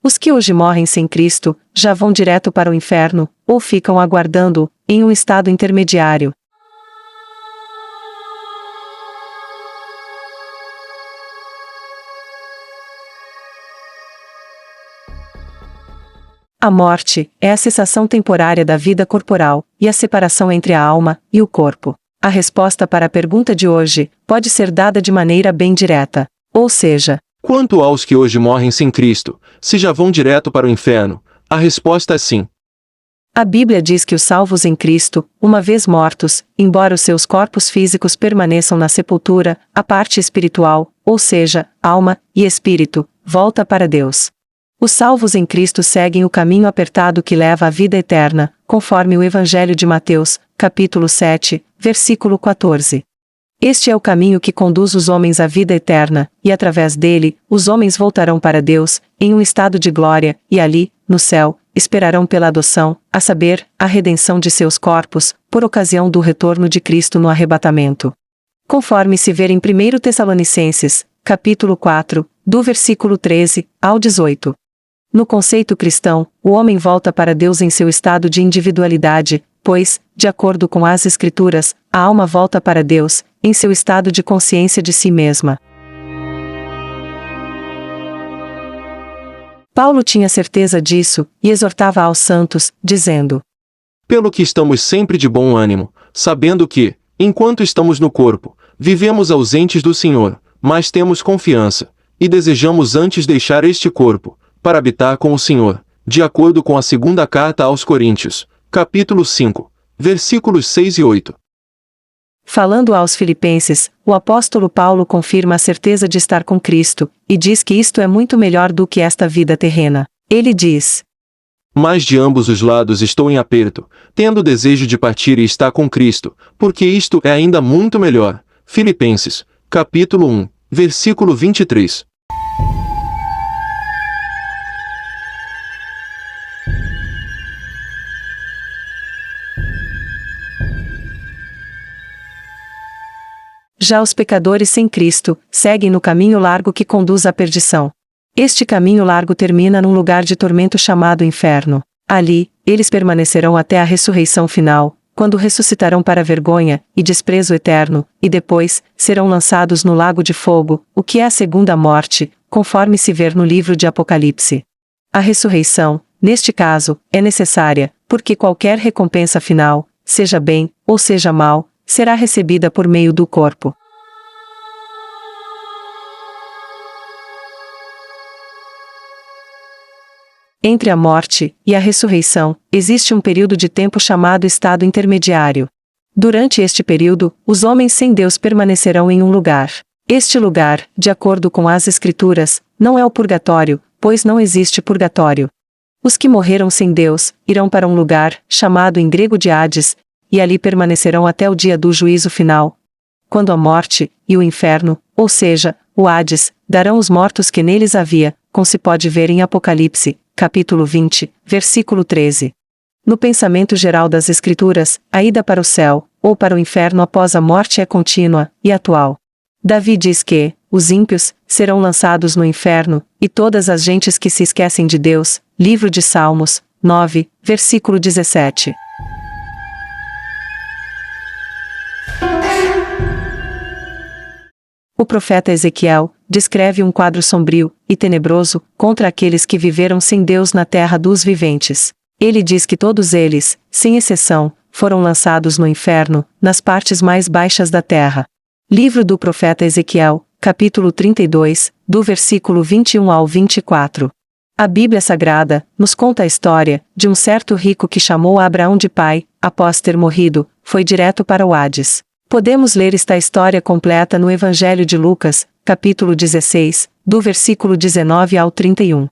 Os que hoje morrem sem Cristo, já vão direto para o inferno, ou ficam aguardando, em um estado intermediário. A morte é a cessação temporária da vida corporal, e a separação entre a alma e o corpo. A resposta para a pergunta de hoje pode ser dada de maneira bem direta. Ou seja, quanto aos que hoje morrem sem Cristo, se já vão direto para o inferno, a resposta é sim. A Bíblia diz que os salvos em Cristo, uma vez mortos, embora os seus corpos físicos permaneçam na sepultura, a parte espiritual, ou seja, alma e espírito, volta para Deus. Os salvos em Cristo seguem o caminho apertado que leva à vida eterna, conforme o Evangelho de Mateus, capítulo 7, versículo 14. Este é o caminho que conduz os homens à vida eterna, e através dele, os homens voltarão para Deus, em um estado de glória, e ali, no céu, esperarão pela adoção, a saber, a redenção de seus corpos, por ocasião do retorno de Cristo no arrebatamento. Conforme se vê em 1 Tessalonicenses, capítulo 4, do versículo 13 ao 18. No conceito cristão, o homem volta para Deus em seu estado de individualidade, pois, de acordo com as Escrituras, a alma volta para Deus, em seu estado de consciência de si mesma. Paulo tinha certeza disso, e exortava aos santos, dizendo: pelo que estamos sempre de bom ânimo, sabendo que, enquanto estamos no corpo, vivemos ausentes do Senhor, mas temos confiança, e desejamos antes deixar este corpo, para habitar com o Senhor, de acordo com a segunda carta aos Coríntios, capítulo 5, versículos 6 e 8. Falando aos Filipenses, o apóstolo Paulo confirma a certeza de estar com Cristo, e diz que isto é muito melhor do que esta vida terrena. Ele diz: mas de ambos os lados estou em aperto, tendo desejo de partir e estar com Cristo, porque isto é ainda muito melhor. Filipenses, capítulo 1, versículo 23. Já os pecadores sem Cristo, seguem no caminho largo que conduz à perdição. Este caminho largo termina num lugar de tormento chamado inferno. Ali, eles permanecerão até a ressurreição final, quando ressuscitarão para vergonha e desprezo eterno, e depois, serão lançados no lago de fogo, o que é a segunda morte, conforme se vê no livro de Apocalipse. A ressurreição, neste caso, é necessária, porque qualquer recompensa final, seja bem, ou seja mal, será recebida por meio do corpo. Entre a morte e a ressurreição, existe um período de tempo chamado estado intermediário. Durante este período, os homens sem Deus permanecerão em um lugar. Este lugar, de acordo com as Escrituras, não é o purgatório, pois não existe purgatório. Os que morreram sem Deus, irão para um lugar, chamado em grego de Hades, e ali permanecerão até o dia do juízo final, quando a morte e o inferno, ou seja, o Hades, darão os mortos que neles havia, como se pode ver em Apocalipse, capítulo 20, versículo 13. No pensamento geral das Escrituras, a ida para o céu, ou para o inferno após a morte é contínua e atual. Davi diz que os ímpios serão lançados no inferno, e todas as gentes que se esquecem de Deus, livro de Salmos, 9, versículo 17. O profeta Ezequiel descreve um quadro sombrio e tenebroso contra aqueles que viveram sem Deus na terra dos viventes. Ele diz que todos eles, sem exceção, foram lançados no inferno, nas partes mais baixas da terra. Livro do profeta Ezequiel, capítulo 32, do versículo 21 ao 24. A Bíblia Sagrada nos conta a história de um certo rico que chamou a Abraão de pai, após ter morrido, foi direto para o Hades. Podemos ler esta história completa no Evangelho de Lucas, capítulo 16, do versículo 19 ao 31.